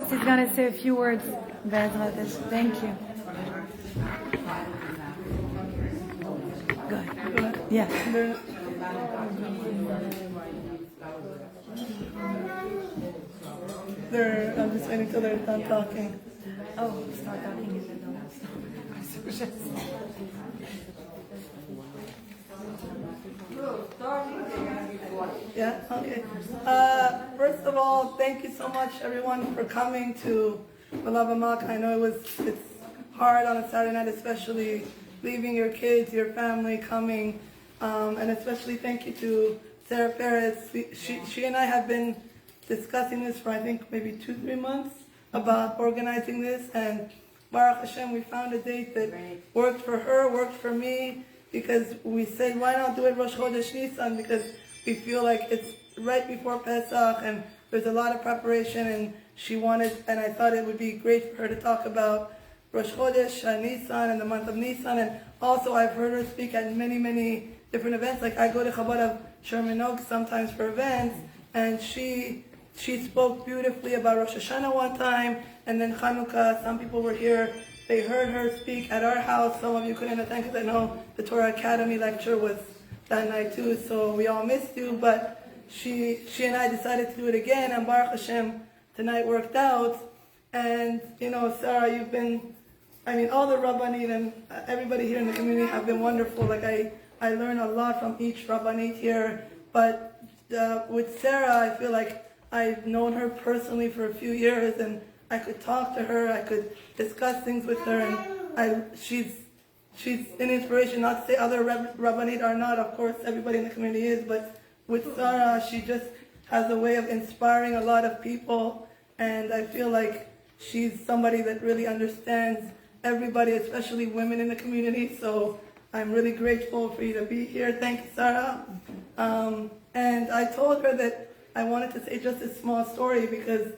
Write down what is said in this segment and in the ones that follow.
He's going to say a few words. Thank you. Go ahead. Yeah. I'm just waiting till they're done talking. Oh, start talking and then Yeah, okay. First of all, thank you so much, everyone, for coming to Malabamak. I know it's hard on a Saturday night, especially leaving your kids, your family, coming. And especially thank you to Sarah Perez. She and I have been discussing this for, I think, maybe 2-3 months about organizing this. And Baruch Hashem, we found a date that worked for her, worked for me, because we said, why not do it Rosh Chodesh Nisan? Because we feel like it's right before Pessach and there's a lot of preparation, and she wanted, and I thought it would be great for her to talk about Rosh Chodesh Nisan and the month of Nisan. And also I've heard her speak at many, many different events. Like I go to Chabad of Sherman Oaks sometimes for events, and she spoke beautifully about Rosh Hashanah one time, and then Chanukah. Some people were here. They heard her speak at our house. Some of you couldn't attend because I know the Torah Academy lecture was that night too, so we all missed you. But she and I decided to do it again, and Baruch Hashem, tonight worked out. And Sarah, you've been, all the Rabbanit and everybody here in the community have been wonderful. Like I learned a lot from each Rabbanit here. But with Sarah, I feel like I've known her personally for a few years, and I could talk to her, I could discuss things with her, and she's an inspiration. Not to say other Rabbanit are not, of course, everybody in the community is, but with Sarah, she just has a way of inspiring a lot of people, and I feel like she's somebody that really understands everybody, especially women in the community. So I'm really grateful for you to be here. Thank you, Sarah. And I told her that I wanted to say just a small story because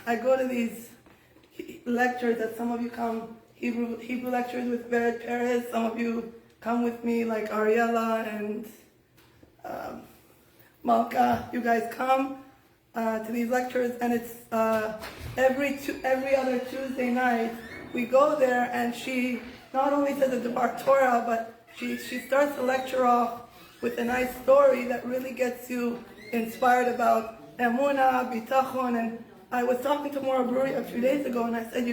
I go to these lectures that some of you come, Hebrew lectures with Vered Perez. Some of you come with me, like Ariella and Malka. You guys come to these lectures, and it's every other Tuesday night. We go there, and she not only says the Devar Torah, but she starts the lecture off with a nice story that really gets you inspired about Emunah, Bitachon. And I was talking to Mora Brewery a few days ago, and I said,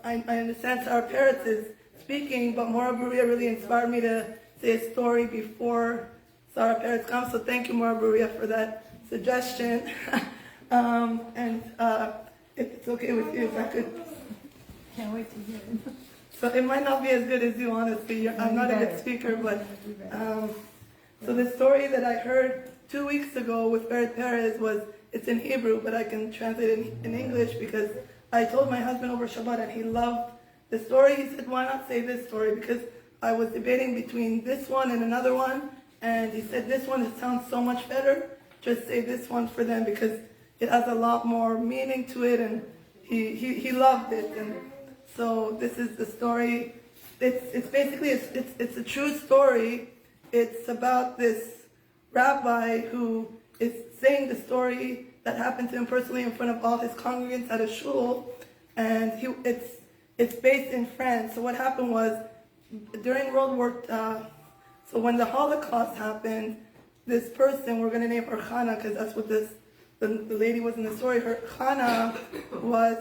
I understand Sarah Peretz is speaking, but Mora Brewery really inspired me to say a story before Sarah Peretz comes. So thank you, Mora Brewery, for that suggestion. And if it's okay with you, if I could. Can't wait to hear it. So it might not be as good as you, honestly. I'm not a good speaker, but so the story that I heard 2 weeks ago with Vered Perez it's in Hebrew, but I can translate it in English because I told my husband over Shabbat, and he loved the story. He said, why not say this story? Because I was debating between this one and another one, and he said, this one, it sounds so much better. Just say this one for them because it has a lot more meaning to it, and he loved it. And so this is the story. It's basically it's a true story. It's about this rabbi who is saying the story that happened to him personally in front of all his congregants at a shul, and it's based in France. So what happened was during World War, so when the Holocaust happened, this person, we're going to name her Chana because that's what the lady was in the story. Her Chana was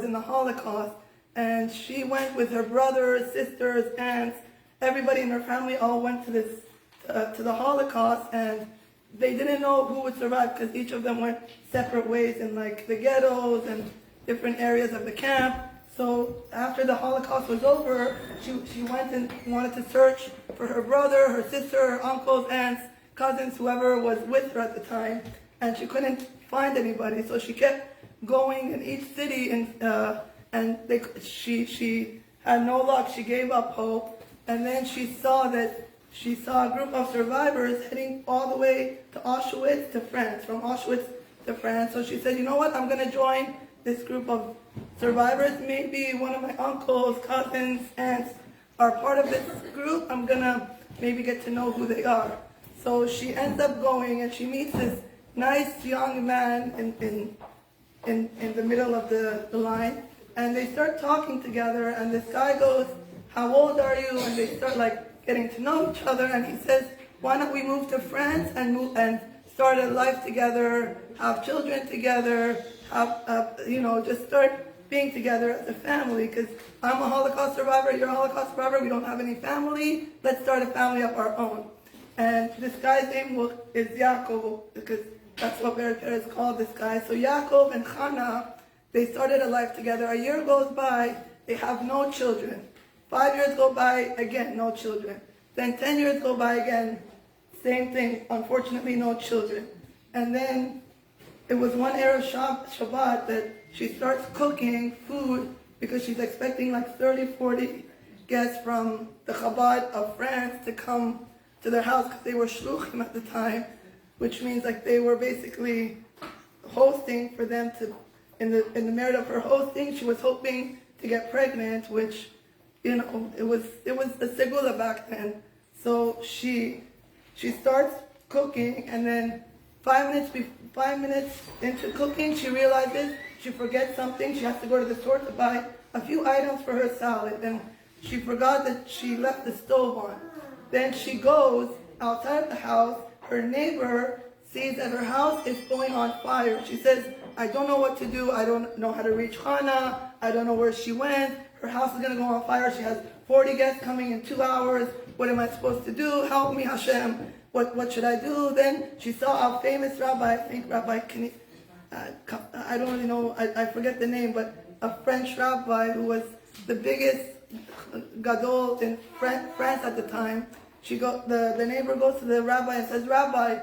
in the Holocaust, and she went with her brothers, sisters, aunts, everybody in her family all went to the Holocaust, and they didn't know who would survive because each of them went separate ways in like the ghettos and different areas of the camp. So after the Holocaust was over, she went and wanted to search for her brother, her sister, her uncles, aunts, cousins, whoever was with her at the time, and she couldn't find anybody. So she kept going in each city, and she had no luck. She gave up hope, and then she saw a group of survivors heading all the way to Auschwitz to France, from Auschwitz to France. So she said, you know what, I'm going to join this group of survivors. Maybe one of my uncles, cousins, aunts are part of this group. I'm going to maybe get to know who they are. So she ends up going, and she meets this nice young man in the middle of the line, and they start talking together, and this guy goes, how old are you? And they start like getting to know each other, and he says, why don't we move to France and start a life together, have children together, just start being together as a family, because I'm a Holocaust survivor, you're a Holocaust survivor, we don't have any family, let's start a family of our own. And this guy's name is Yaakov, because that's what Bered Peres called this guy. So Yaakov and Chana, they started a life together. A year goes by, they have no children. 5 years go by, again, no children. Then 10 years go by again, same thing, unfortunately no children. And then it was one Erev Shabbat that she starts cooking food because she's expecting like 30, 40 guests from the Chabad of France to come to their house, because they were shluchim at the time, which means like they were basically hosting for them to, in the merit of her hosting, she was hoping to get pregnant, which, it was a segula back then. So she starts cooking, and then 5 minutes into cooking, she realizes she forgets something. She has to go to the store to buy a few items for her salad, and she forgot that she left the stove on. Then she goes outside the house. Her neighbor sees that her house is going on fire. She says, I don't know what to do. I don't know how to reach Hannah. I don't know where she went. Her house is going to go on fire. She has 40 guests coming in 2 hours. What am I supposed to do? Help me, Hashem. What should I do? Then she saw a famous rabbi, I think Rabbi Kini, I don't really know, I forget the name, but a French rabbi who was the biggest gadol in France at the time. The neighbor goes to the rabbi and says, Rabbi,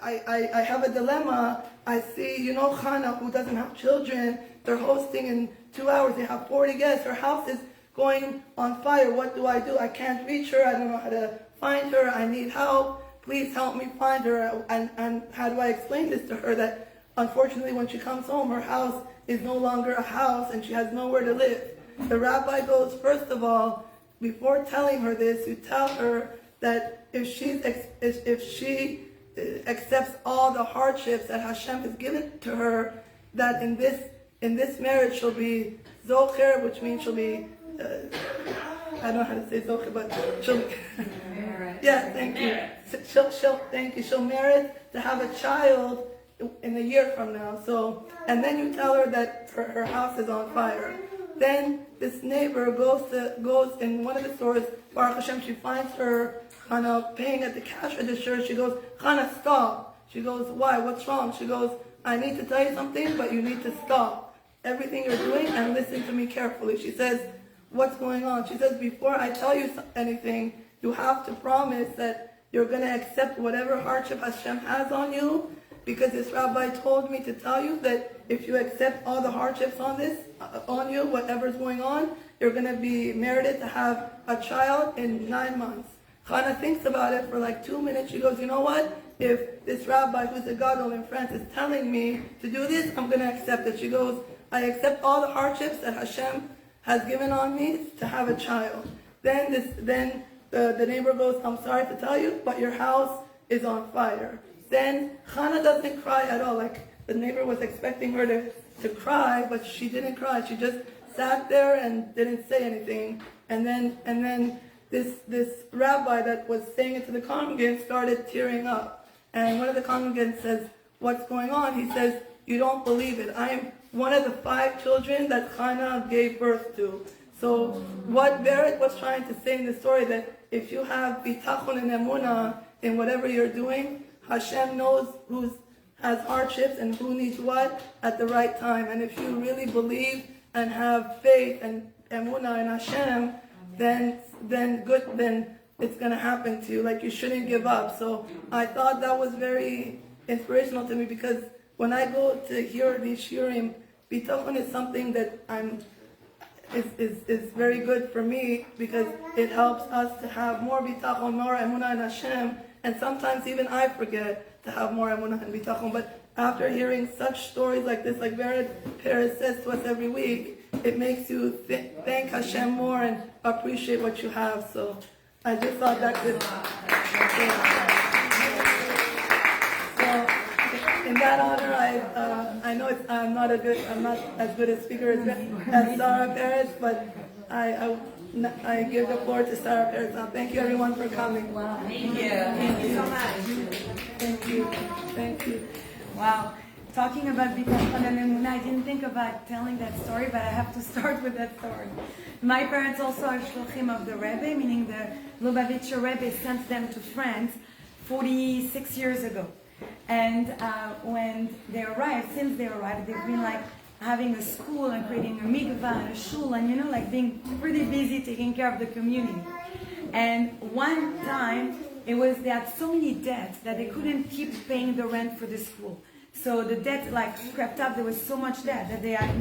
I have a dilemma. I see, Hannah, who doesn't have children, they're hosting in 2 hours, they have 40 guests, her house is going on fire. What do? I can't reach her, I don't know how to find her, I need help. Please help me find her. And how do I explain this to her, that unfortunately when she comes home, her house is no longer a house and she has nowhere to live. The rabbi goes, first of all, before telling her this, you tell her that if she accepts all the hardships that Hashem has given to her, that in this marriage she'll be zocher, which means she'll be, I don't know how to say zocher, but she'll, yeah, thank you. She'll merit to have a child in a year from now. So, and then you tell her that her house is on fire. Then this neighbor goes in one of the stores, Baruch Hashem, she finds her Hannah paying at the cash register. She goes, Hannah, stop. She goes, why? What's wrong? She goes, I need to tell you something, but you need to stop everything you're doing and listen to me carefully. She says, what's going on? She says, before I tell you anything, you have to promise that you're going to accept whatever hardship Hashem has on you, because this rabbi told me to tell you that if you accept all the hardships on you, whatever's going on, you're going to be merited to have a child in 9 months. Hannah thinks about it for like 2 minutes. She goes, you know what? If this rabbi who's a gadol in France is telling me to do this, I'm going to accept it. She goes, I accept all the hardships that Hashem has given on me to have a child. Then the neighbor goes, I'm sorry to tell you, but your house is on fire. Then Hannah doesn't cry at all. Like the neighbor was expecting her to cry, but she didn't cry. She just sat there and didn't say anything. And then this rabbi that was saying it to the congregants started tearing up. And one of the congregants says, what's going on? He says, you don't believe it. I am one of the 5 children that Hannah gave birth to. So what Bered was trying to say in the story, that if you have bitachon and emunah in whatever you're doing, Hashem knows who has hardships and who needs what at the right time. And if you really believe and have faith and emunah in Hashem, then it's going to happen to you. Like, you shouldn't give up. So I thought that was very inspirational to me, because when I go to hear these shiurim, bitachon is something that is very good for me, because it helps us to have more bitachon, more emunah in Hashem. And sometimes even I forget to have more emunah and bitachon. But after hearing such stories like this, like Bered Peres says to us every week, it makes you thank Hashem more and appreciate what you have. So I just thought that could. So that honor, I know I'm not as good a speaker as Sarah Perez, but I give the floor to Sarah Perez now. Thank you everyone for coming. Wow. Thank you. Thank you so much. Thank you. Thank you. Wow. Talking about Bitachon and Emunah, I didn't think about telling that story, but I have to start with that story. My parents also are shluchim of the Rebbe, meaning the Lubavitcher Rebbe sent them to France 46 years ago. And when they arrived, since they arrived, they've been like having a school and creating a mikvah and a shul and like being pretty busy taking care of the community. And one time, they had so many debts that they couldn't keep paying the rent for the school. So the debt crept up. There was so much debt that they had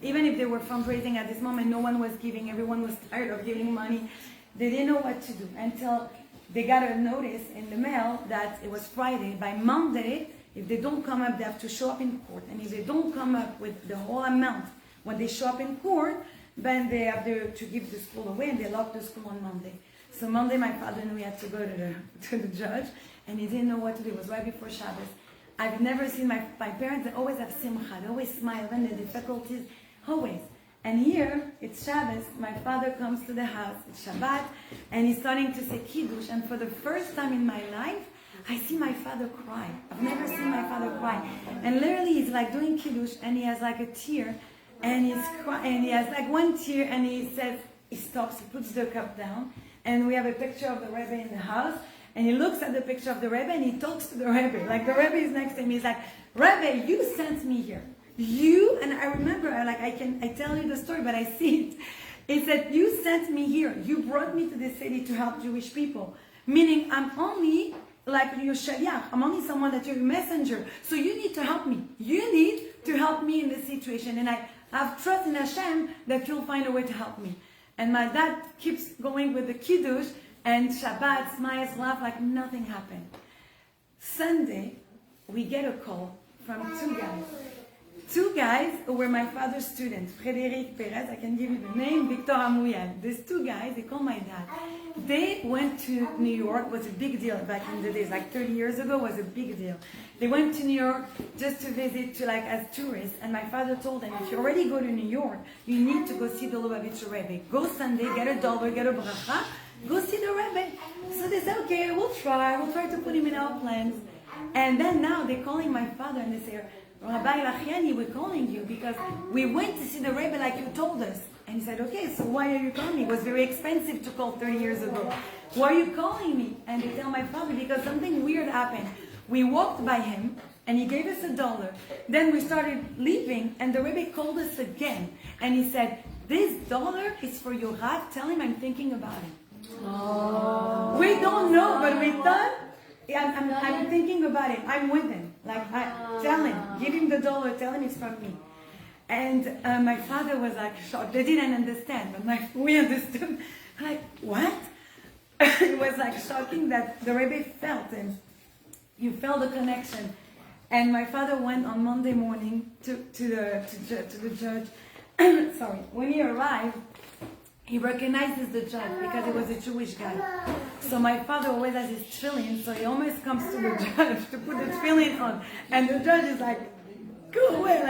even if they were fundraising at this moment, no one was giving. Everyone was tired of giving money. They didn't know what to do until they got a notice in the mail that it was Friday. By Monday, if they don't come up, they have to show up in court. And if they don't come up with the whole amount, when they show up in court, then they have to give the school away, and they lock the school on Monday. So Monday, my father knew he had to go to the judge, and he didn't know what to do. It was right before Shabbos. I've never seen my parents. They always have simcha. They always smile when the difficulties, always. And here, it's Shabbos. My father comes to the house. It's Shabbat, and he's starting to say Kiddush. And for the first time in my life, I see my father cry. I've never seen my father cry. And literally, he's like doing Kiddush, and he has like a tear, and he's crying. And he has like one tear, and he says, he stops, he puts the cup down, and we have a picture of the Rebbe in the house. And he looks at the picture of the Rebbe and he talks to the Rebbe. Like the Rebbe is next to him. He's like, Rebbe, you sent me here. You, and I remember, I tell you the story, but I see it. He said, you sent me here. You brought me to this city to help Jewish people. Meaning, I'm only like your shaliach. I'm only someone that you're a messenger. So you need to help me. You need to help me in this situation. And I have trust in Hashem that you'll find a way to help me. And my dad keeps going with the Kiddush. And Shabbat, smiles, laugh like nothing happened. Sunday, we get a call from two guys. Two guys who were my father's students. Frédéric Perez, I can give you the name, Victor Amouyal. These two guys, they call my dad. They went to New York, was a big deal back in the days, like 30 years ago was a big deal. They went to New York just to visit, as tourists, and my father told them, if you already go to New York, you need to go see the Lubavitcher Rebbe. Go Sunday, get $1, get a bracha, go see the Rebbe. So they said, okay, we'll try to put him in our plans. And then now they're calling my father and they say, Rabbi Lachiani, we're calling you because we went to see the Rebbe like you told us. And he said, okay, so why are you calling me? It was very expensive to call 30 years ago. Why are you calling me? And they tell my father, because something weird happened. We walked by him and he gave us $1. Then we started leaving and the Rebbe called us again. And he said, this $1 is for your Rav. Tell him I'm thinking about it. Oh. We don't know, but we thought, I'm thinking about it. I'm with him. Tell him, give him the $1, tell him it's from me. And my father was shocked. They didn't understand, but we understood. What? It was shocking that the Rebbe felt him. You felt the connection. And my father went on Monday morning to the judge. Sorry. When he arrived, he recognizes the judge because he was a Jewish guy. So my father always has his tefillin, so he always comes to the judge to put the tefillin on. And the judge is like, go away.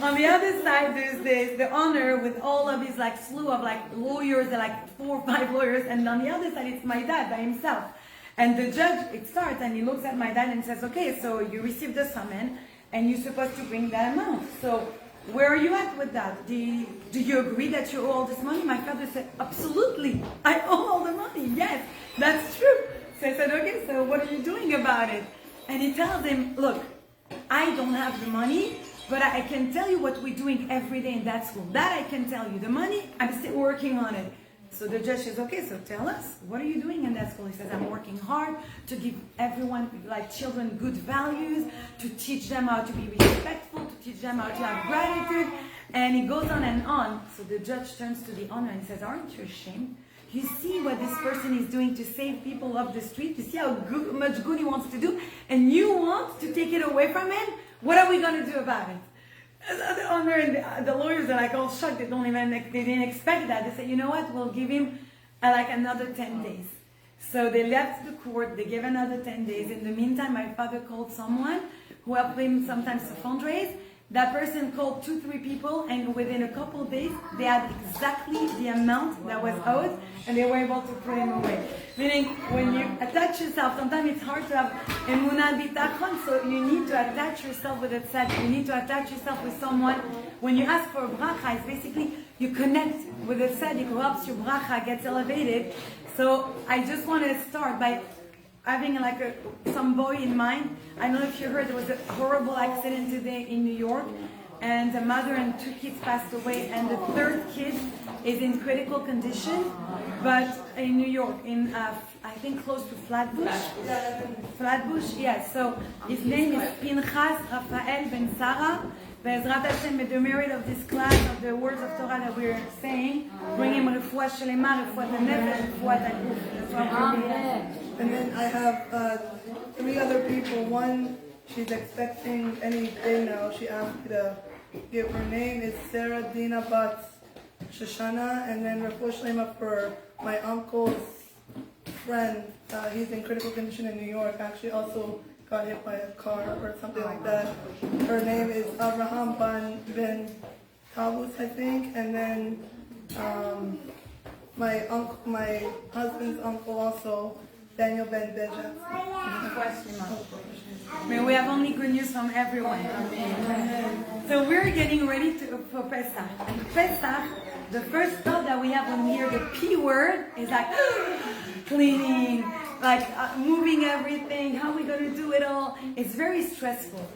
On the other side, there's the honor with all of his slew of lawyers, 4 or 5 lawyers. And on the other side, it's my dad by himself. And the judge, it starts, and he looks at my dad and says, okay, so you received the summons, and you're supposed to bring that amount. So where are you at with that? Do you agree that you owe all this money? My father said, absolutely. I owe all the money. Yes, that's true. So I said, okay, so what are you doing about it? And he tells him, look, I don't have the money, but I can tell you what we're doing every day in that school. That I can tell you. The money, I'm still working on it. So the judge says, okay, so tell us, what are you doing in that school? He says, I'm working hard to give everyone, children, good values, to teach them how to be respectful, to teach them how to have gratitude. And he goes on and on. So the judge turns to the owner and says, aren't you ashamed? You see what this person is doing to save people off the street? You see how much good he wants to do? And you want to take it away from him? What are we going to do about it? The owner and the lawyers are all shocked. They didn't expect that. They said, you know what? We'll give him another 10 days. So they left the court. They gave another 10 days. In the meantime, my father called someone who help him sometimes to fundraise. That person called 2-3 people, and within a couple of days, they had exactly the amount that was owed, and they were able to put him away. Meaning, when you attach yourself, sometimes it's hard to have emunah bitachon, so you need to attach yourself with a tzedek. You need to attach yourself with someone. When you ask for a bracha, it's basically you connect with a tzedek who helps your bracha gets elevated. So I just want to start by having some boy in mind. I don't know if you heard, there was a horrible accident today in New York, and a mother and 2 kids passed away, and the 3rd kid is in critical condition, but in New York, in I think close to Flatbush. Flatbush, yes. So his name is Pinchas Rafael Ben Sarah. Be'ezrat Hashem, with the merit of this class, of the words of Torah that we're saying, bring him refuah shelema, refuah nefesh, refuah haguf. And then I have 3 other people. One, she's expecting any day now. She asked me to give her name. It's Sarah Dina Bat Shoshana. And then refuah shelema for my uncle's friend. He's in critical condition in New York. Actually, also got hit by a car or something like that. Her name is Abraham Ben Tabus, I think. And then my husband's uncle also, Daniel Ben Beja. May we have only good news from everyone. So we're getting ready for Pessach. And Pessach, the first thought that we have when we hear the P word is like cleaning, moving everything. How are we going to do it all? It's very stressful.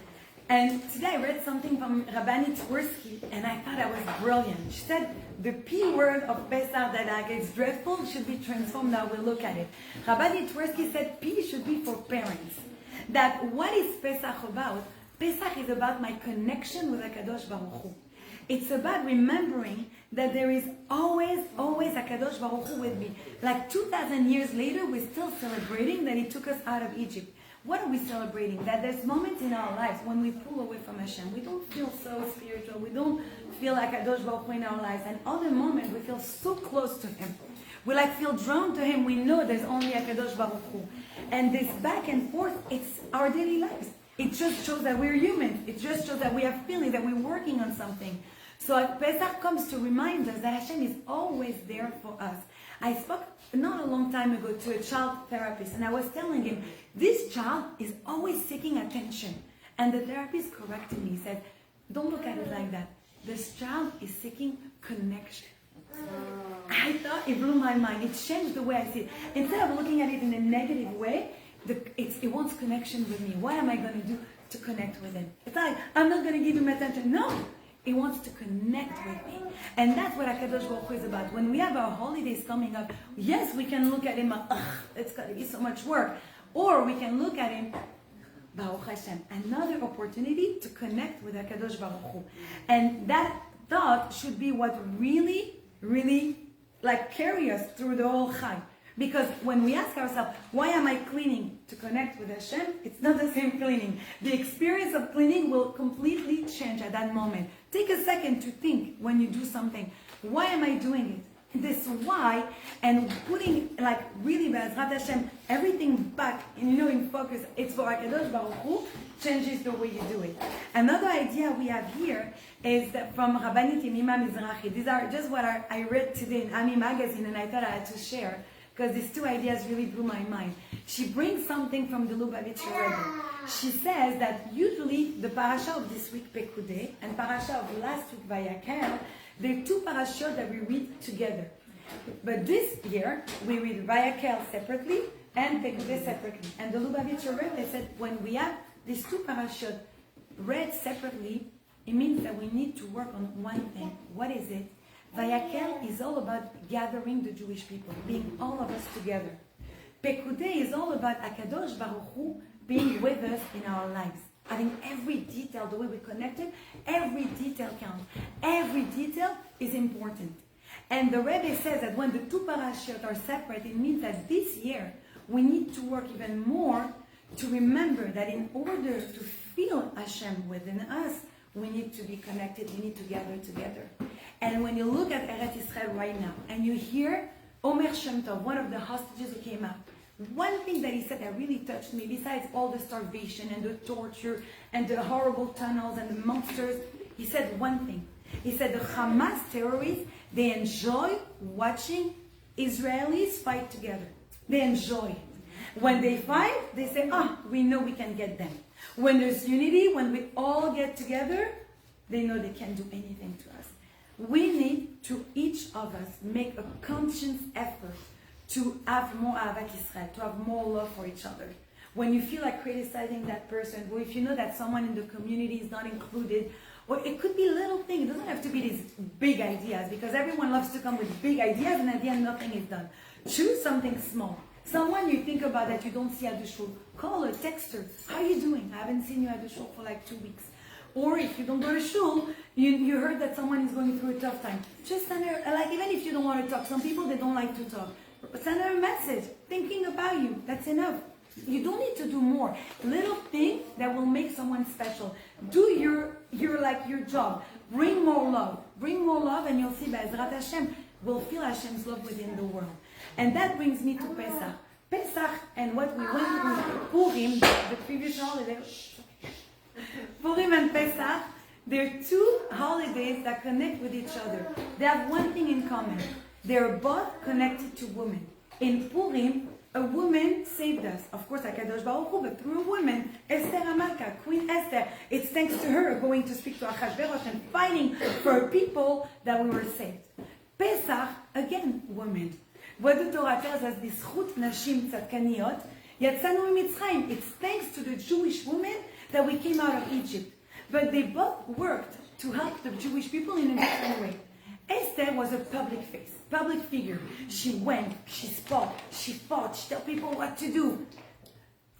And today I read something from Rabbanit Twersky, and I thought that was brilliant. She said the P word of Pesach that is dreadful should be transformed. Now we'll look at it. Rabbanit Twersky said P should be for parents. That what is Pesach about? Pesach is about my connection with HaKadosh Baruch Hu. It's about remembering that there is always HaKadosh Baruch Hu with me. 2,000 years later, we're still celebrating that He took us out of Egypt. What are we celebrating? That there's moments in our lives when we pull away from Hashem. We don't feel so spiritual. We don't feel like Kadosh Baruch Hu in our lives. And other moments we feel so close to Him. We feel drawn to Him. We know there's only a Kadosh Baruch Hu. And this back and forth, it's our daily lives. It just shows that we're human. It just shows that we have feelings, that we're working on something. So Pesach comes to remind us that Hashem is always there for us. I spoke not a long time ago to a child therapist, and I was telling him, this child is always seeking attention. And the therapist corrected me. He said, don't look at it like that. This child is seeking connection. I thought it blew my mind. It changed the way I see it. Instead of looking at it in a negative way, it wants connection with me. What am I going to do to connect with him? It's like, I'm not going to give him attention. No. It wants to connect with me. And that's what HaKadosh Baruch Hu is about. When we have our holidays coming up, yes, we can look at him, it's going to be so much work. Or we can look at him, Baruch Hashem, another opportunity to connect with HaKadosh Baruch Hu. And that thought should be what really, really carry us through the whole Chag. Because when we ask ourselves, why am I cleaning to connect with Hashem? It's not the same cleaning. The experience of cleaning will completely change at that moment. Take a second to think when you do something. Why am I doing it? This why, and putting really Be'ezrat Hashem, everything back, in focus, it's for HaKadosh Baruch Hu, changes the way you do it. Another idea we have here is that from Rabbanit Yemima Mizrahi. These are just what I read today in Ami magazine, and I thought I had to share, because these 2 ideas really blew my mind. She brings something from the Lubavitcher Rebbe. She says that usually the parasha of this week, Pekudei, and parasha of last week, Vayakel, they're 2 parashot that we read together. But this year, we read Vayakel separately and Pekudei separately. And the Lubavitcher Rebbe said when we have these 2 parashot read separately, it means that we need to work on one thing. What is it? Vayakel is all about gathering the Jewish people, being all of us together. Pekudei is all about HaKadosh Baruch Hu being with us in our lives. Having every detail, the way we connect it, every detail counts. Every detail is important. And the Rebbe says that when the 2 parashot are separate, it means that this year we need to work even more to remember that in order to feel Hashem within us, we need to be connected, we need to gather together. And when you look at Eretz Israel right now, and you hear Omer Shem Tov, one of the hostages who came out, One thing that he said that really touched me, besides all the starvation and the torture and the horrible tunnels and the monsters, he said one thing. He said the Hamas terrorists, they enjoy watching Israelis fight together. They enjoy it. When they fight, they say, we know we can get them. When there's unity, when we all get together, they know they can't do anything to us. We need to, each of us, make a conscious effort to have more Ahavat Israel, to have more love for each other. When you feel like criticizing that person, or if you know that someone in the community is not included, or it could be little things, it doesn't have to be these big ideas, because everyone loves to come with big ideas and at the end nothing is done. Choose something small. Someone you think about that you don't see at the shul, call her, text her. How are you doing? I haven't seen you at the shul for like 2 weeks. Or if you don't go to shul, you heard that someone is going through a tough time. Just send her, like even if you don't want to talk, some people they don't like to talk. Send her a message, thinking about you. That's enough. You don't need to do more. Little things that will make someone special. Do your job. Bring more love, and you'll see Be'ezrat Hashem will feel Hashem's love within the world. And that brings me to Pesach. Pesach and what we went through, Purim, the previous holiday. Purim and Pesach, they're two holidays that connect with each other. They have one thing in common. They're both connected to women. In Purim, a woman saved us. Of course, HaKadosh Baruch Hu, but through a woman, Esther HaMalka, Queen Esther. It's thanks to her going to speak to Achashverosh and fighting for people that we were saved. Pesach, again, women. What the Torah tells us, this Chut Nashim Tzadkaniyot, Yatzanu Mitzrayim. It's thanks to the Jewish women that we came out of Egypt. But they both worked to help the Jewish people in a different way. Esther was a public figure. She went, she spoke, she fought, she told people what to do.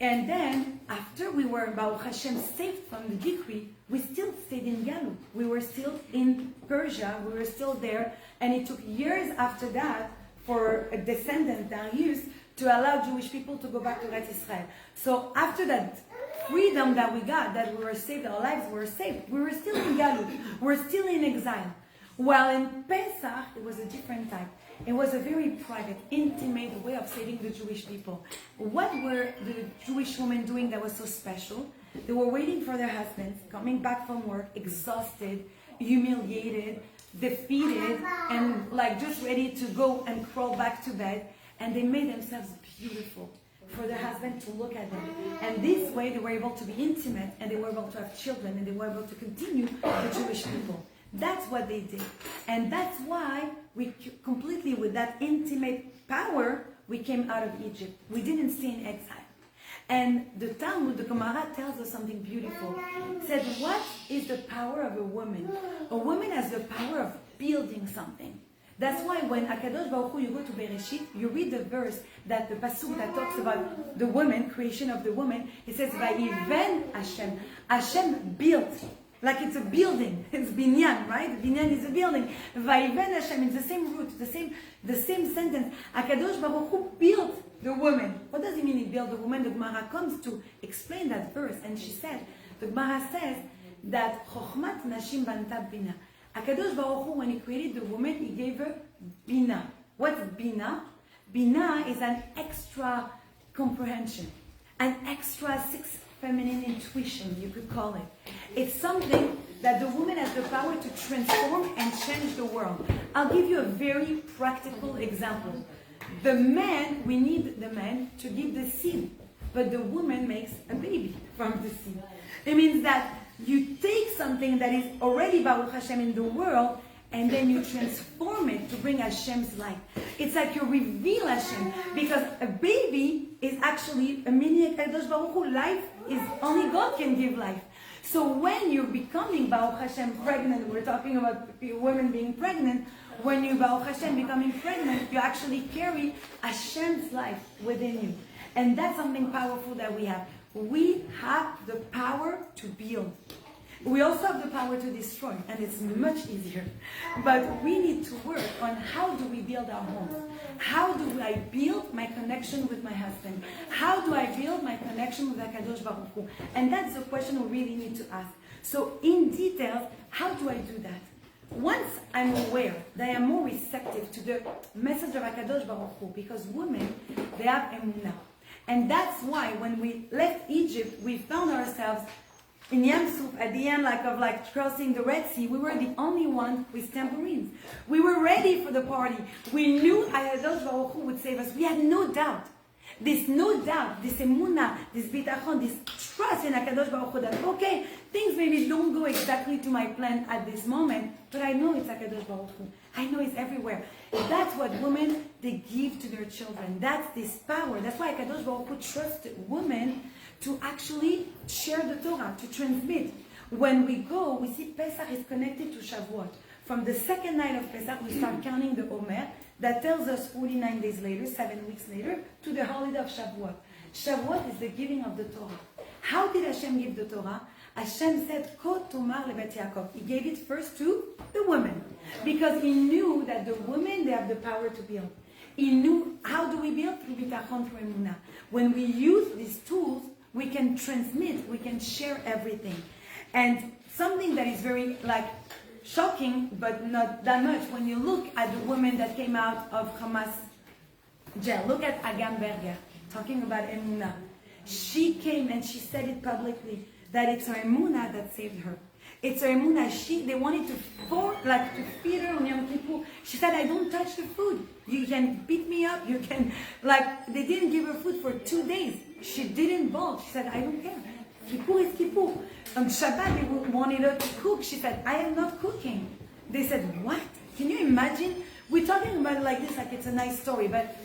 And then, after we were, Baruch Hashem, saved from the decree, we still stayed in Galut. We were still in Persia, we were still there, and it took years after that for a descendant, Darius, to allow Jewish people to go back to Eretz Israel. So after that freedom that we got, that we were saved, our lives were saved, we were still in Galut, we were still in exile. While in Pesach, it was a different type. It was a very private, intimate way of saving the Jewish people. What were the Jewish women doing that was so special? They were waiting for their husbands, coming back from work, exhausted, humiliated, defeated, and like just ready to go and crawl back to bed. And they made themselves beautiful for their husband to look at them. And this way they were able to be intimate, and they were able to have children, and they were able to continue the Jewish people. That's what they did. And that's why we completely, with that intimate power, we came out of Egypt. We didn't stay in exile. And the Talmud, the Gemara, tells us something beautiful. It said, what is the power of a woman? A woman has the power of building something. That's why when HaKadosh Baruch Hu, you go to Bereshit, you read the verse, that the pasuk that talks about the woman, creation of the woman. It says, Vayiven Hashem. Hashem built. Like it's a building. It's binyan, right? Binyan is a building. Vayiven Hashem, it's the same root, the same sentence. HaKadosh Baruch Hu built the woman. What does it mean he built the woman? The Gemara comes to explain that verse, and she said, the Gemara says that Chochmat Nashim Banta Bina. HaKadosh Baruch Hu, when he created the woman, he gave her Bina. What's Bina? Bina is an extra comprehension, an extra sixth feminine intuition, you could call it. It's something that the woman has the power to transform and change the world. I'll give you a very practical example. The man, we need the man to give the seed, but the woman makes a baby from the seed. It means that you take something that is already Baruch Hashem in the world, and then you transform it to bring Hashem's light. It's like you reveal Hashem, because a baby is actually a mini HaKadosh Baruch Hu. Life is, only God can give life. So when you're becoming Baruch Hashem pregnant, we're talking about women being pregnant, when you Baruch Hashem becoming pregnant, you actually carry Hashem's life within you. And that's something powerful that we have. We have the power to build. We also have the power to destroy, and it's much easier. But we need to work on how do we build our homes. How do I build my connection with my husband? How do I build my connection with HaKadosh Baruch Hu? And that's the question we really need to ask. So in detail, how do I do that? once I'm aware that I am more receptive to the message of HaKadosh Baruch Hu, because women, they have emunah. And that's why when we left Egypt, we found ourselves in Yam Suf at the end, like crossing the Red Sea. We were the only one with tambourines. We were ready for the party. We knew HaKadosh Baruch Hu would save us. We had no doubt. This no doubt, this emunah, this bitachon, this trust in HaKadosh Baruch Hu that, okay, things maybe don't go exactly to my plan at this moment, but I know it's HaKadosh Baruch Hu. I know it's everywhere. That's what women, they give to their children. That's this power. That's why HaKadosh Baruch Hu trusted women to actually share the Torah, to transmit. When we go, we see Pesach is connected to Shavuot. From the second night of Pesach, we start counting the Omer. That tells us 49 days later, 7 weeks later, to the holiday of Shavuot. Shavuot is the giving of the Torah. How did Hashem give the Torah? Hashem said, Ko tomar lebet Yaakov. He gave it first to the women. Because he knew that the women, they have the power to build. He knew, how do we build? Through bitachon, through emunah. When we use these tools, we can transmit, we can share everything. And something that is very, shocking, but not that much, when you look at the woman that came out of Hamas jail. Look at Agam Berger, talking about emunah. She came and she said it publicly, that it's her emunah that saved her. It's her emunah. They wanted to feed her on Yom Kippur. She said, I don't touch the food. You can beat me up. You can, they didn't give her food for 2 days. She didn't bulge. She said, I don't care. Kippur is Kippur. On Shabbat, they wanted her to cook. She said, I am not cooking. They said, what? Can you imagine? We're talking about it like this, like it's a nice story, but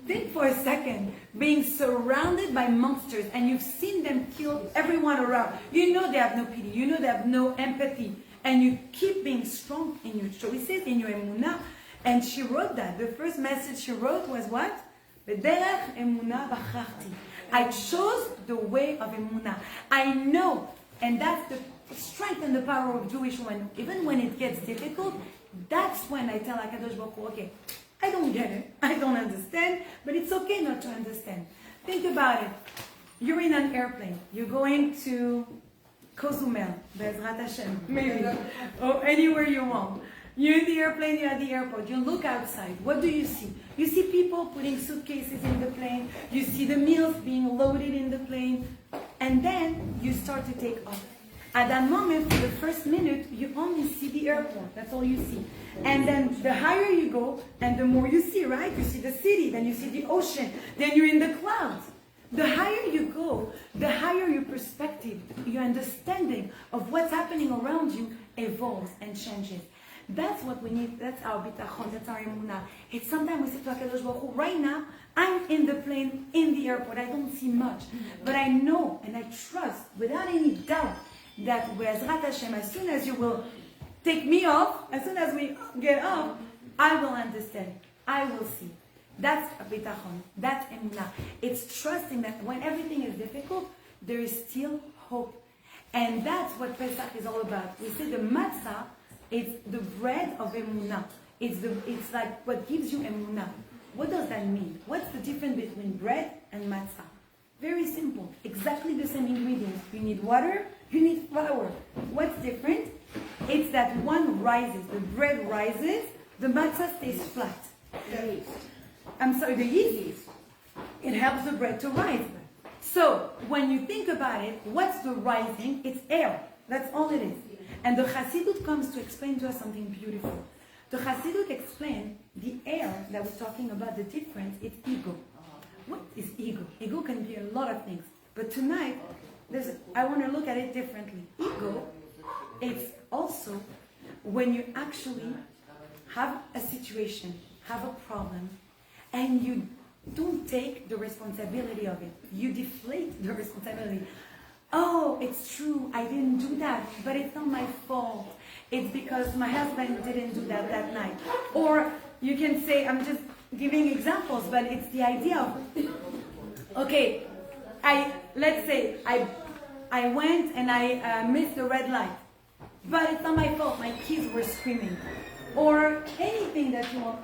think for a second, being surrounded by monsters, and you've seen them kill everyone around. You know they have no pity. You know they have no empathy. And you keep being strong in your choices, in your emunah. And she wrote that. The first message she wrote was what? B'derech emunah b'charti. I chose the way of emunah. I know, and that's the strength and the power of Jewish women. Even when it gets difficult, that's when I tell HaKadosh Baruch Hu, okay, I don't get it, I don't understand, but it's okay not to understand. Think about it. You're in an airplane. You're going to Cozumel, Bezrat Hashem, maybe, or anywhere you want. You're in the airplane, you're at the airport, you look outside. What do you see? You see people putting suitcases in the plane, you see the meals being loaded in the plane, and then you start to take off. At that moment, for the first minute, you only see the airport. That's all you see. And then the higher you go, and the more you see, right? You see the city, then you see the ocean, then you're in the clouds. The higher you go, the higher your perspective, your understanding of what's happening around you evolves and changes. That's what we need. That's our bitachon. That's our emunah. It's sometimes we say to HaKadosh Baruch Hu, right now, I'm in the plane, in the airport. I don't see much. But I know and I trust, without any doubt, that Be'ezrat Hashem, as soon as you will take me off, as soon as we get off, I will understand. I will see. That's a bitachon. That's emunah. It's trusting that when everything is difficult, there is still hope. And that's what Pesach is all about. We say the matzah, it's the bread of emunah. It's like what gives you emunah. What does that mean? What's the difference between bread and matzah? Very simple. Exactly the same ingredients. You need water, you need flour. What's different? It's that one rises. The bread rises, the matzah stays flat. The yeast. It helps the bread to rise. So, when you think about it, what's the rising? It's air. That's all it is. And the Chassidut comes to explain to us something beautiful. The Chassidut explains the air that we're talking about, the difference, it's ego. What is ego? Ego can be a lot of things. But tonight, I want to look at it differently. Ego, it's also when you actually have a situation, have a problem, and you don't take the responsibility of it. You deflate the responsibility. Oh, it's true, I didn't do that, but it's not my fault. It's because my husband didn't do that night. Or you can say, I'm just giving examples, but it's the idea of, okay, let's say I went and I missed the red light, but it's not my fault, my kids were screaming. Or anything that you want,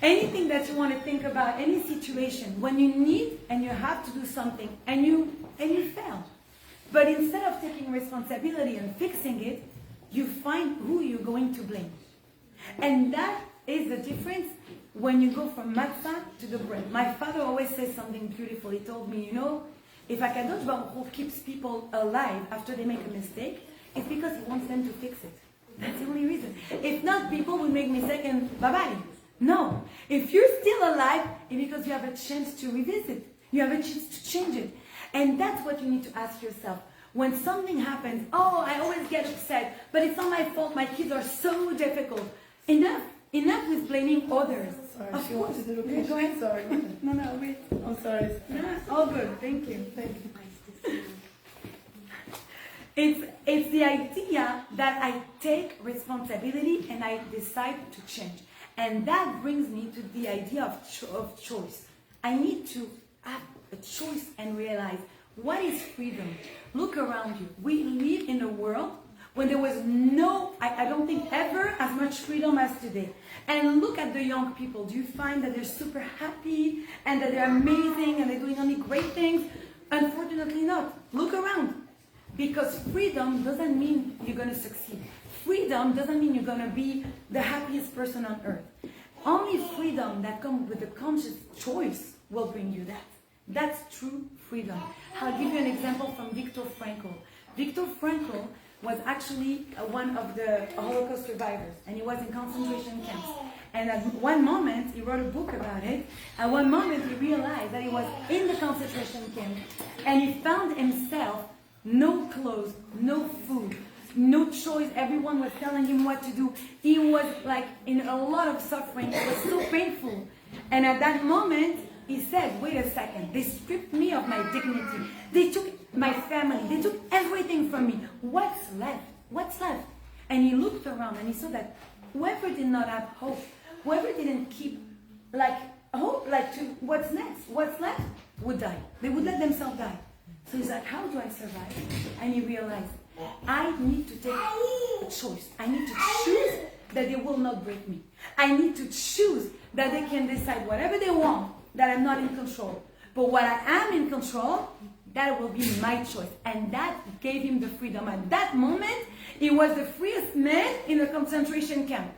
anything that you want to think about, any situation, when you need and you have to do something and you fail. But instead of taking responsibility and fixing it, you find who you're going to blame. And that is the difference when you go from matzah to the bread. My father always says something beautiful. He told me, you know, if HaKadosh Baruch Hu keeps people alive after they make a mistake, it's because he wants them to fix it. That's the only reason. If not, people will make mistake and bye-bye. No. If you're still alive, it's because you have a chance to revisit. You have a chance to change it. And that's what you need to ask yourself. When something happens, oh, I always get upset, but it's not my fault. My kids are so difficult. Enough. Enough with blaming others. Sorry, of she course. wanted to do Yeah, go ahead. Sorry. No, wait. I'm sorry. No, all good. Thank you. Thank you. It's the idea that I take responsibility and I decide to change. And that brings me to the idea of choice. I need to have a choice and realize what is freedom. Look around you. We live in a world when there was no, I don't think ever as much freedom as today. And look at the young people. Do you find that they're super happy and that they're amazing and they're doing only great things? Unfortunately not. Look around. Because freedom doesn't mean you're going to succeed. Freedom doesn't mean you're going to be the happiest person on earth. Only freedom that comes with a conscious choice will bring you that. That's true freedom. I'll give you an example from Viktor Frankl. Viktor Frankl was actually one of the Holocaust survivors, and he was in concentration camps. And at one moment, he wrote a book about it. At one moment, he realized that he was in the concentration camp, and he found himself no clothes, no food, no choice. Everyone was telling him what to do. He was like in a lot of suffering. It was so painful. And at that moment, he said, wait a second, they stripped me of my dignity. They took my family. They took everything from me. What's left? What's left? And he looked around and he saw that whoever did not have hope, whoever didn't keep hope, to what's next, what's left, would die. They would let themselves die. So he's like, how do I survive? And he realized, I need to take a choice. I need to choose that they will not break me. I need to choose that they can decide whatever they want, that I'm not in control. But what I am in control, that will be my choice. And that gave him the freedom. At that moment, he was the freest man in a concentration camp.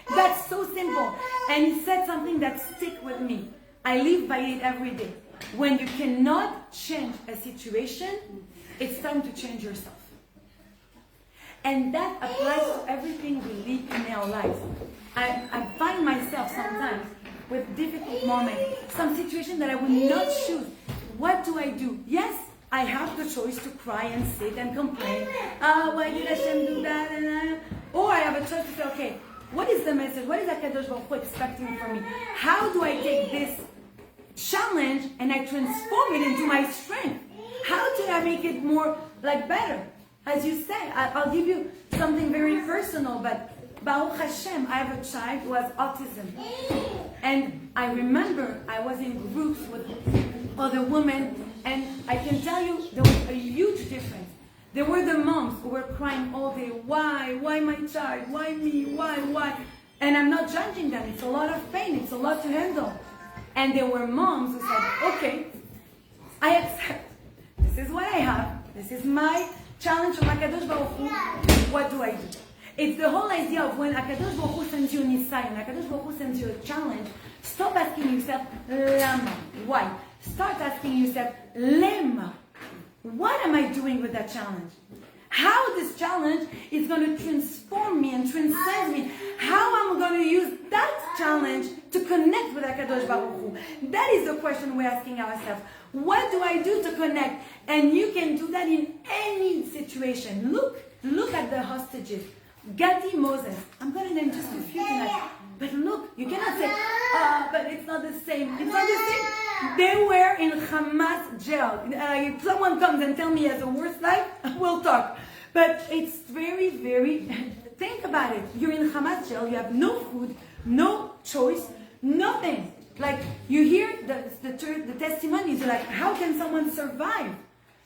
That's so simple. And he said something that sticks with me. I live by it every day. When you cannot change a situation, it's time to change yourself. And that applies to everything we live in our lives. I find myself sometimes with difficult moments, some situation that I would not choose. What do I do? Yes, I have the choice to cry and sit and complain. Why did Hashem do that? Or I have a choice to say, okay, what is the message? What is HaKadosh Baruch Hu expecting from me? How do I take this challenge and I transform it into my strength? How do I make it more better? As you said, I'll give you something very personal, but Baruch Hashem, I have a child who has autism. And I remember I was in groups with other women, and I can tell you there was a huge difference. There were the moms who were crying all day, why my child, why me, why? And I'm not judging them, it's a lot of pain, it's a lot to handle. And there were moms who said, okay, I accept, this is what I have, this is my challenge from HaKadosh Baruch Hu, what do I do? It's the whole idea of when HaKadosh Baruch Hu sends you an Isai, and HaKadosh Baruch Hu sends you a challenge, stop asking yourself, Lama, why? Start asking yourself, Lema, what am I doing with that challenge? How this challenge is going to transform me and transcend me. How I'm going to use that challenge to connect with HaKadosh Baruch Hu. That is the question we're asking ourselves. What do I do to connect? And you can do that in any situation. Look at the hostages. Gadi, Moses. I'm going to name just a few tonight. But look, you cannot say, but it's not the same. It's not the same. They were in Hamas jail. If someone comes and tells me he has a worse life, we'll talk. But it's very, very, think about it. You're in Hamas jail, you have no food, no choice, nothing. You hear the testimonies, you're like, how can someone survive?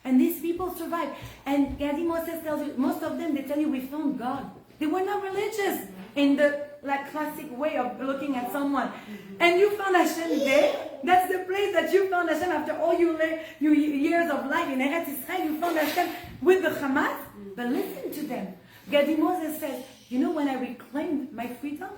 And these people survive. And Gadi Moses tells you, most of them, they tell you, we found God. They were not religious in the classic way of looking at someone. And you found Hashem there. That's the place that you found Hashem after all your years of life in Eretz Israel. You found Hashem with the Hamas. But listen to them. Gadi Moses says, you know when I reclaimed my freedom?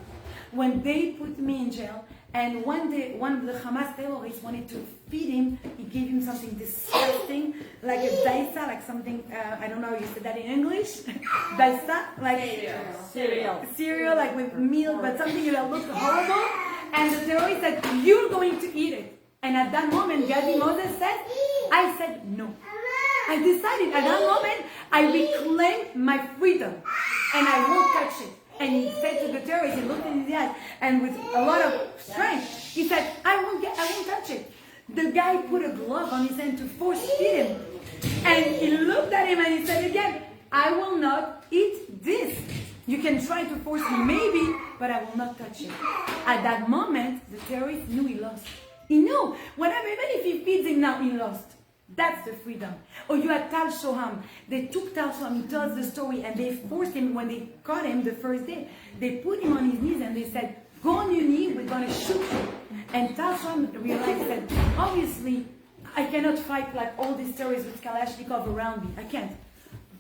When they put me in jail, and one day, one of the Hamas terrorists wanted to feed him. He gave him something disgusting, like a daisa, like something, I don't know how you say that in English. Daisa, like cereal, like with milk, but something that looked horrible. And the terrorist said, you're going to eat it. And at that moment, Gadi Moses said, I said no. I decided at that moment, I reclaimed my freedom. And I won't touch it. And he said to the terrorist, he looked in his eyes, and with a lot of strength, he said, I won't touch it. The guy put a glove on his hand to force feed him. And he looked at him and he said again, I will not eat this. You can try to force me maybe, but I will not touch it. At that moment, the terrorist knew he lost. He knew, whatever, even if he feeds him now, he lost. That's the freedom. Or you had Tal Shoham. They took Tal Shoham, he tells the story, and they forced him, when they caught him the first day, they put him on his knees and they said, go on your knee, we're going to shoot you. And Tal Shoham realized that, obviously, I cannot fight like all these terrorists with Kalashnikov around me. I can't.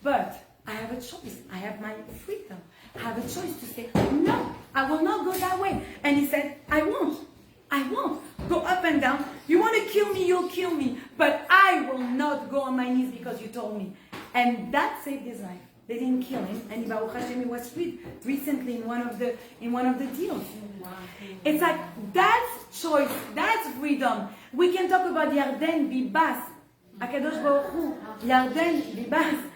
But I have a choice. I have my freedom. I have a choice to say, no, I will not go that way. And he said, I won't go up and down. You want to kill me, you'll kill me. But I will not go on my knees because you told me. And that saved his life. They didn't kill him. And Baruch Hashem, he was freed recently in one of the deals. It's like, that's choice, that's freedom. We can talk about Yarden Bibas. Akadosh Baruch Hu, Yarden Bibas.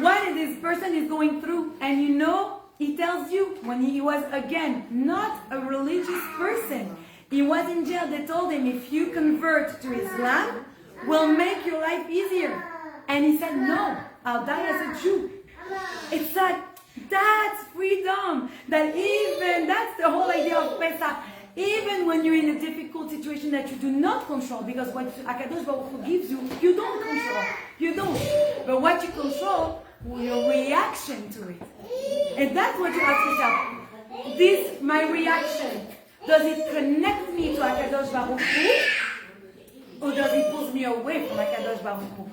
What this person is going through. And you know, he tells you, when he was, again, not a religious person, he was in jail, they told him, if you convert to Islam, we'll make your life easier. And he said, no, I'll die as a Jew. It's like, that's freedom. That's the whole idea of Pessach. Even when you're in a difficult situation that you do not control, because what Akadosh Baruch Hu gives you, you don't control. You don't. But what you control, your reaction to it. And that's what you ask yourself. This, my reaction, does it connect me to Akadosh Baruch Hu? Or does it pull me away from Akadosh Baruch Hu?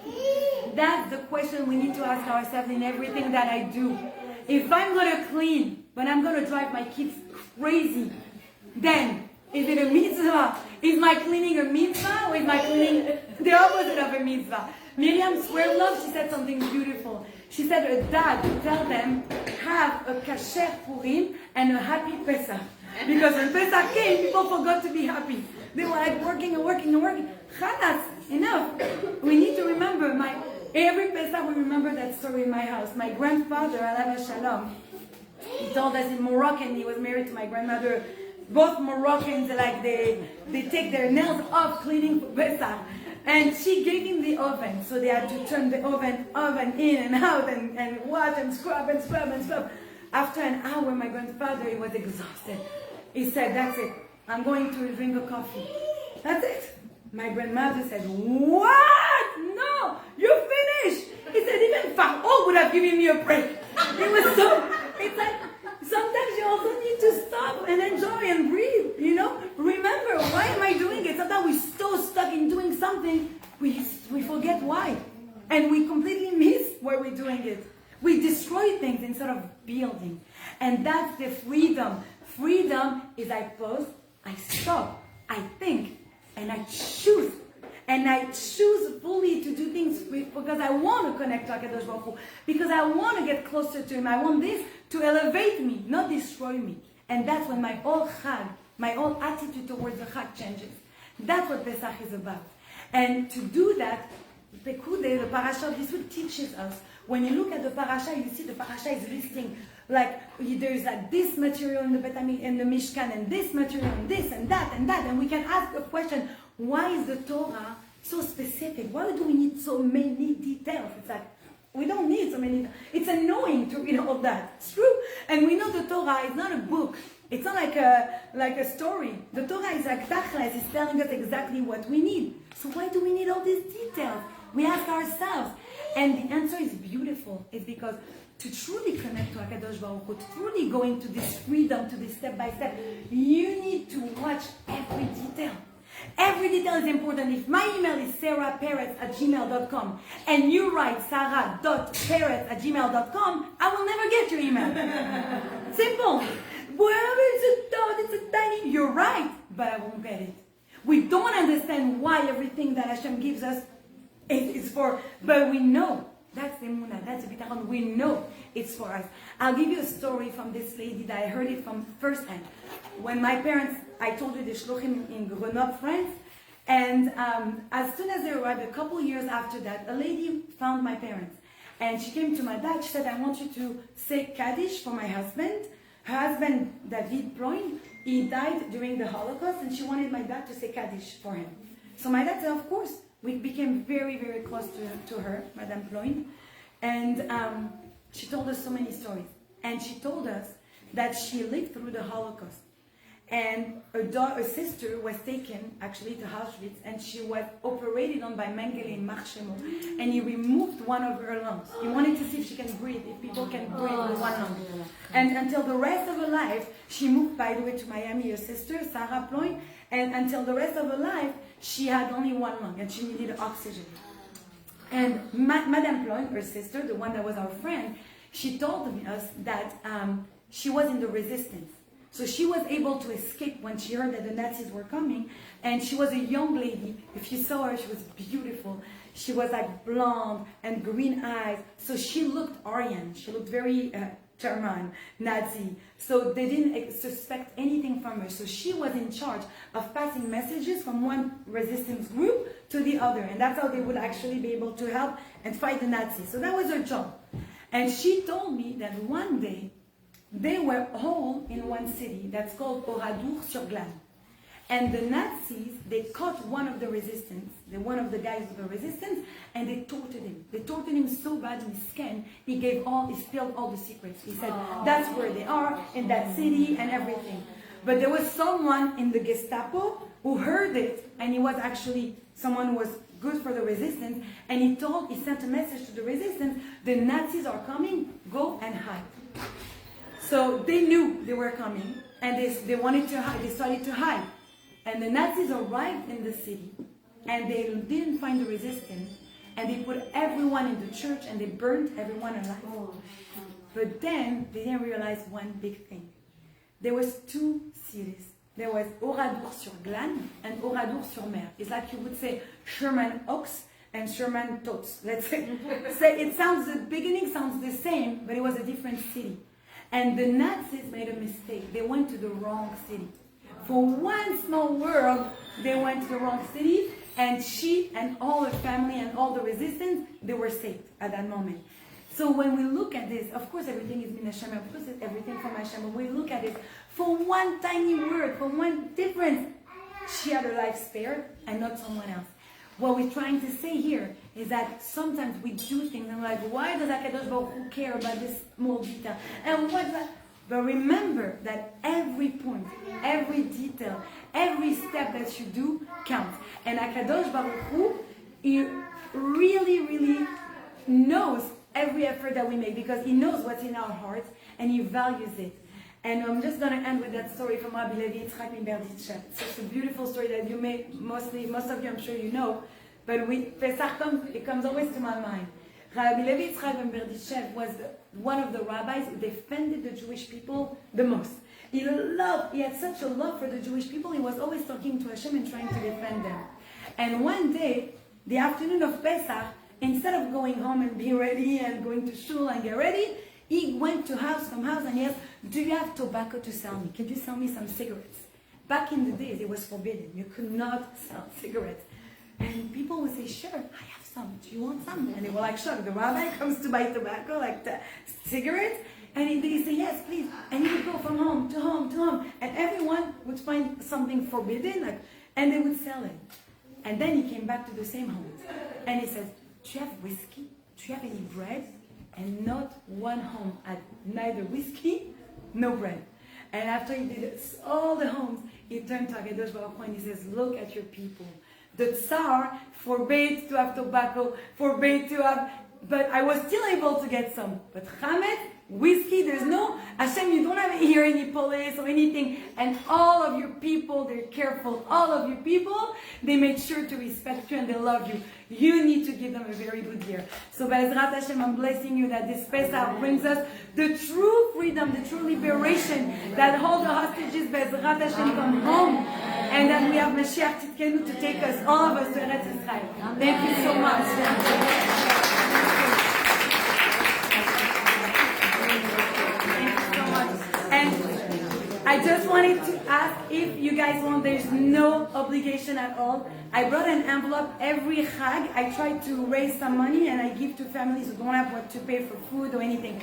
That's the question we need to ask ourselves in everything that I do. If I'm going to clean, but I'm going to drive my kids crazy, then is it a mitzvah? Is my cleaning a mitzvah, or is my cleaning the opposite of a mitzvah? Miriam Swerlov, she said something beautiful. She said a dad would tell them, have a kasher Purim and a happy Pesach. Because when Pesach came, people forgot to be happy. They were like working. Chalas, enough. We need to remember, every Pesach we remember that story in my house. My grandfather, Alav Shalom, he told us in Moroccan, he was married to my grandmother. Both Moroccans, like they take their nails off cleaning for Pesach. And she gave him the oven, so they had to turn the oven in and out and wash and scrub. After an hour, my grandfather, he was exhausted. He said, that's it. I'm going to drink a coffee. That's it. My grandmother said, what? No, you finished. He said, even Pharaoh would have given me a break. It's like, sometimes you also need to stop and enjoy and breathe, Remember, why am I doing it? Sometimes we're so stuck in doing something, we forget why. And we completely miss why we're doing it. We destroy things instead of building. And that's the freedom. Freedom is I pause, I stop, I think, and I choose. And I choose fully to do things because I want to connect to HaKadosh Baruch Hu. Because I want to get closer to Him. I want this to elevate me, not destroy me. And that's when my whole Chag, my whole attitude towards the Chag changes. That's what Pesach is about. And to do that, Pekude, the parasha of this week, teaches us. When you look at the parasha, you see the parasha is listing, like, there's like this material in the Mishkan, and this material, and this, and that, and that. And we can ask the question, why is the Torah so specific? Why do we need so many details? It's like, we don't need so many. It's annoying to read all that. It's true. And we know the Torah is not a book. It's not like a story. The Torah is like tachlis. It's telling us exactly what we need. So why do we need all these details? We ask ourselves. And the answer is beautiful. It's because to truly connect to HaKadosh Baruch Hu, to truly go into this freedom, to this step by step, you need to watch every detail. Every detail is important. If my email is sarahperetz@gmail.com and you write sarah.peretz@gmail.com, I will never email. Simple. Well, it's a tiny. You're right, but I won't get it. We don't understand why everything that Hashem gives us is for, but we know. That's the emunah, that's the bitachon. We know it's for us. I'll give you a story from this lady that I heard it from first hand. When my parents, I told you the shluchim in Grenoble, France, and as soon as they arrived, a couple years after that, a lady found my parents. And she came to my dad, she said, I want you to say Kaddish for my husband. Her husband, David Ploin, he died during the Holocaust, and she wanted my dad to say Kaddish for him. So my dad said, of course. We became very, very close to her, Madame Ploin. And she told us so many stories. And she told us that she lived through the Holocaust. And her sister was taken, actually, to Auschwitz, and she was operated on by Mengele in Marchemo. And he removed one of her lungs. He wanted to see if she can breathe, if people can breathe with one lung. And until the rest of her life, she moved, by the way, to Miami, her sister, Sarah Ploin, and until the rest of her life, she had only one lung, and she needed oxygen. And Madame Ploin, her sister, the one that was our friend, she told us that she was in the resistance. So she was able to escape when she heard that the Nazis were coming. And she was a young lady. If you saw her, she was beautiful. She was like blonde and green eyes. So she looked Aryan. She looked very German, Nazi. So they didn't suspect anything from her. So she was in charge of passing messages from one resistance group to the other. And that's how they would actually be able to help and fight the Nazis. So that was her job. And she told me that one day, they were all in one city that's called Oradour-sur-Glane. And the Nazis, they caught one of the resistance, one of the guys of the resistance, and they tortured him. They tortured him so bad in his skin, he spilled all the secrets. He said, that's where they are, in that city, and everything. But there was someone in the Gestapo who heard it, and he was actually someone who was good for the resistance, and he sent a message to the resistance, the Nazis are coming, go and hide. So they knew they were coming, and they wanted to hide. They started to hide. And the Nazis arrived in the city, and they didn't find the resistance, and they put everyone in the church, and they burned everyone alive. But then they didn't realize one big thing. There was two cities. There was Oradour-sur-Glane and Oradour-sur-Mer. It's like you would say Sherman Oaks and Sherman Tots. Let's say the beginning sounds the same, but it was a different city. And the Nazis made a mistake. They went to the wrong city. For one small word, they went to the wrong city, and she and all her family and all the resistance, they were saved at that moment. So when we look at this, of course everything is min Hashem, of course it's everything from Hashem, but we look at it, for one tiny word, for one difference, she had her life spared and not someone else. What we're trying to say here is that sometimes we do things and we're like, why does HaKadosh Baruch Hu care about this small detail? And what's that? But remember that every point, every detail, every step that you do counts. And HaKadosh Baruch Hu, he really, really knows every effort that we make because he knows what's in our hearts and he values it. And I'm just going to end with that story from Rabbi Levi Yitzchak in Berditchev. It's such a beautiful story that you may, most of you, I'm sure you know, but Pessach it comes always to my mind. Rabbi Levi Yitzchak in Berditchev was one of the rabbis who defended the Jewish people the most. He had such a love for the Jewish people, he was always talking to Hashem and trying to defend them. And one day, the afternoon of Pesach, instead of going home and be ready and going to shul and get ready, he went to house from house and he asked, do you have tobacco to sell me? Can you sell me some cigarettes? Back in the days, it was forbidden. You could not sell cigarettes. And people would say, sure, I have some. Do you want some? And they were like, sure. The rabbi comes to buy tobacco, like the cigarettes. And they say, yes, please. And he would go from home to home to home. And everyone would find something forbidden, and they would sell it. And then he came back to the same homes. And he says, do you have whiskey? Do you have any bread? And not one home had neither whiskey, no bread. And after he did all the homes, he turned to HaKadosh Baruch Hu and he says, look at your people. The Tsar forbade to have tobacco, forbade to have, but I was still able to get some. But chametz, whiskey, there's no, Hashem, you don't have here any police or anything, and all of your people, they're careful. All of your people, they made sure to respect you and they love you. You need to give them a very good year. So Be'ezrat Hashem, I'm blessing you that this Pesach brings us the true freedom, the true liberation, that all the hostages, Be'ezrat Hashem, come home, and that we have Mashiach Tzidkenu to take us, all of us, to Eretz Yisrael. Thank you so much. And I just wanted to ask if you guys want, there's no obligation at all. I brought an envelope every Chag. I try to raise some money and I give to families who don't have what to pay for food or anything.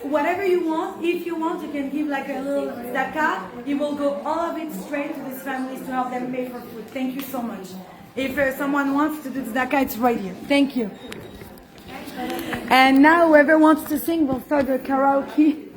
Whatever you want, if you want, you can give like a little zakah. It will go all of it straight to these families to help them pay for food. Thank you so much. If someone wants to do the zakah, it's right here. Thank you. And now whoever wants to sing, we'll start the karaoke.